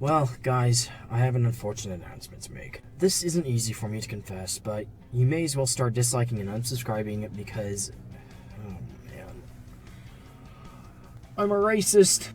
Well, guys, I have an unfortunate announcement to make. This isn't easy for me to confess, but you may as well start disliking and unsubscribing because... oh, man. I'm a racist!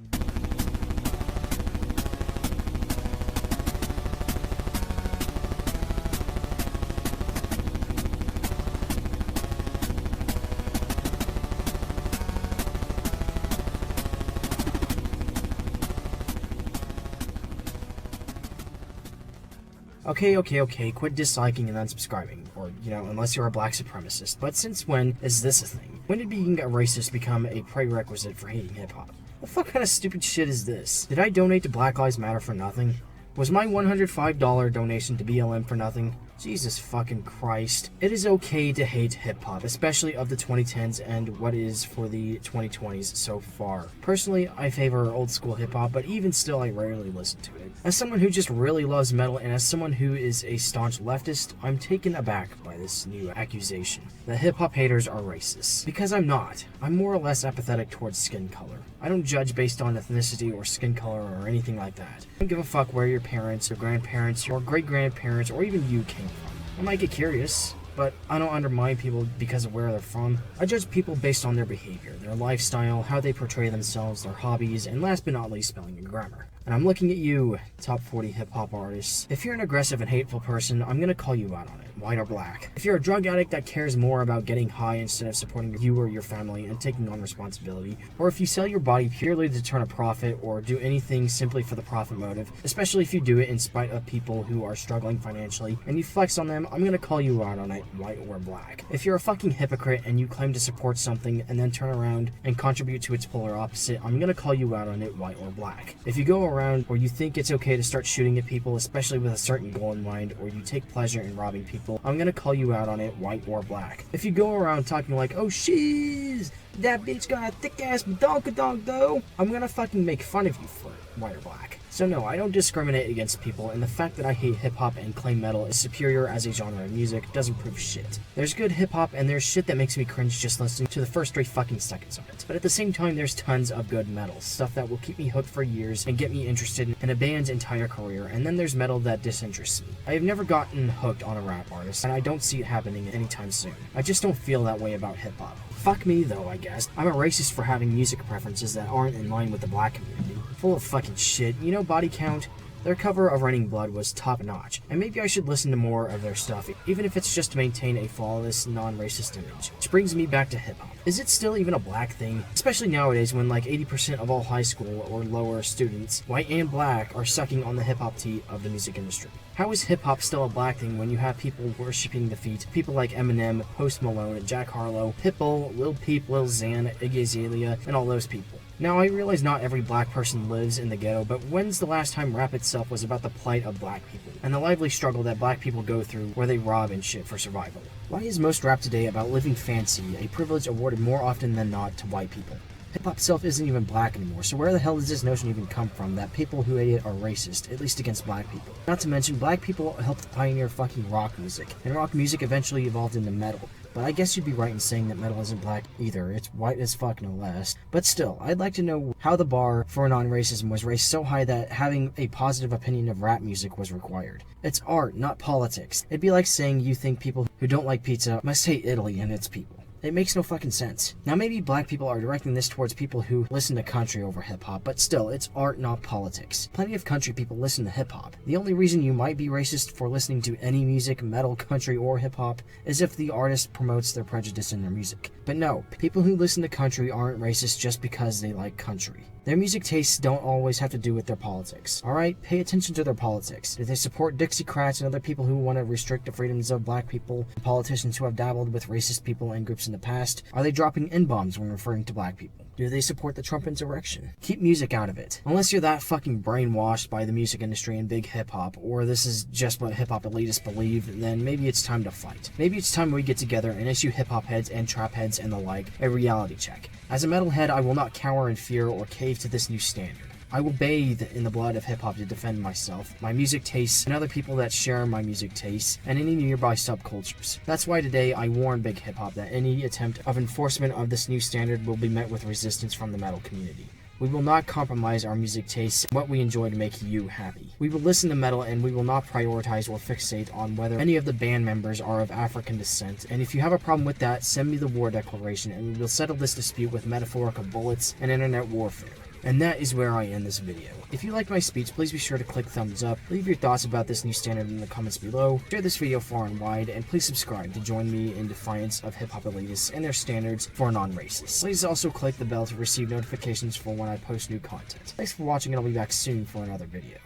Okay, quit disliking and unsubscribing. Or, unless you're a black supremacist. But since when is this a thing? When did being a racist become a prerequisite for hating hip-hop? What fuck kind of stupid shit is this? Did I donate to Black Lives Matter for nothing? Was my $105 donation to BLM for nothing? Jesus fucking Christ. It is okay to hate hip-hop, especially of the 2010s and what is for the 2020s so far. Personally, I favor old school hip-hop, but even still I rarely listen to it. As someone who just really loves metal and as someone who is a staunch leftist, I'm taken aback by this new accusation that hip-hop haters are racist. Because I'm not. I'm more or less apathetic towards skin color. I don't judge based on ethnicity or skin color or anything like that. I don't give a fuck where your parents or grandparents or great-grandparents or even you came from. I might get curious, but I don't undermine people because of where they're from. I judge people based on their behavior, their lifestyle, how they portray themselves, their hobbies, and last but not least, spelling and grammar. And I'm looking at you, top 40 hip-hop artists. If you're an aggressive and hateful person, I'm gonna call you out on it, white or black. If you're a drug addict that cares more about getting high instead of supporting you or your family and taking on responsibility, or if you sell your body purely to turn a profit or do anything simply for the profit motive, especially if you do it in spite of people who are struggling financially and you flex on them, I'm gonna call you out on it, white or black. If you're a fucking hypocrite and you claim to support something and then turn around and contribute to its polar opposite, I'm gonna call you out on it, white or black. If you go around or you think it's okay to start shooting at people, especially with a certain goal in mind, or you take pleasure in robbing people, I'm gonna call you out on it, white or black. If you go around talking like, oh shiz, that bitch got a thick ass badonkadonk though, I'm gonna fucking make fun of you for it, white or black. So no, I don't discriminate against people, and the fact that I hate hip-hop and claim metal is superior as a genre of music doesn't prove shit. There's good hip-hop, and there's shit that makes me cringe just listening to the first 3 fucking seconds of it. But at the same time, there's tons of good metal, stuff that will keep me hooked for years and get me interested in a band's entire career, and then there's metal that disinterests me. I have never gotten hooked on a rap artist, and I don't see it happening anytime soon. I just don't feel that way about hip-hop. Fuck me though, I guess. I'm a racist for having music preferences that aren't in line with the black community. Full of fucking shit. You know Body Count? Their cover of Raining Blood was top notch, and maybe I should listen to more of their stuff, even if it's just to maintain a flawless, non-racist image. Which brings me back to hip-hop. Is it still even a black thing? Especially nowadays when like 80% of all high school or lower students, white and black, are sucking on the hip-hop tea of the music industry. How is hip-hop still a black thing when you have people worshipping the feet, people like Eminem, Post Malone, Jack Harlow, Pitbull, Lil Peep, Lil Xan, Iggy Azalea, and all those people? Now, I realize not every black person lives in the ghetto, but when's the last time rap itself was about the plight of black people, and the lively struggle that black people go through where they rob and shit for survival? Why is most rap today about living fancy, a privilege awarded more often than not to white people? Hip-hop itself isn't even black anymore, so where the hell does this notion even come from that people who hate it are racist, at least against black people? Not to mention, black people helped pioneer fucking rock music, and rock music eventually evolved into metal. But I guess you'd be right in saying that metal isn't black either. It's white as fuck, no less. But still, I'd like to know how the bar for non-racism was raised so high that having a positive opinion of rap music was required. It's art, not politics. It'd be like saying you think people who don't like pizza must hate Italy and its people. It makes no fucking sense. Now maybe black people are directing this towards people who listen to country over hip-hop, but still, it's art, not politics. Plenty of country people listen to hip-hop. The only reason you might be racist for listening to any music, metal, country, or hip-hop, is if the artist promotes their prejudice in their music. But no, people who listen to country aren't racist just because they like country. Their music tastes don't always have to do with their politics. Alright, pay attention to their politics. Do they support Dixiecrats and other people who want to restrict the freedoms of black people, and politicians who have dabbled with racist people and groups in the past? Are they dropping N-bombs when referring to black people? Do they support the Trump insurrection? Keep music out of it. Unless you're that fucking brainwashed by the music industry and big hip-hop, or this is just what hip-hop elitists believe, then maybe it's time to fight. Maybe it's time we get together and issue hip-hop heads and trap heads and the like a reality check. As a metalhead, I will not cower in fear or cave to this new standard. I will bathe in the blood of hip-hop to defend myself, my music tastes, and other people that share my music tastes, and any nearby subcultures. That's why today I warn big hip-hop that any attempt of enforcement of this new standard will be met with resistance from the metal community. We will not compromise our music tastes and what we enjoy to make you happy. We will listen to metal, and we will not prioritize or fixate on whether any of the band members are of African descent. And if you have a problem with that, send me the war declaration and we will settle this dispute with metaphorical bullets and internet warfare. And that is where I end this video. If you liked my speech, please be sure to click thumbs up, leave your thoughts about this new standard in the comments below, share this video far and wide, and please subscribe to join me in defiance of hip-hop elitists and their standards for non-racists. Please also click the bell to receive notifications for when I post new content. Thanks for watching, and I'll be back soon for another video.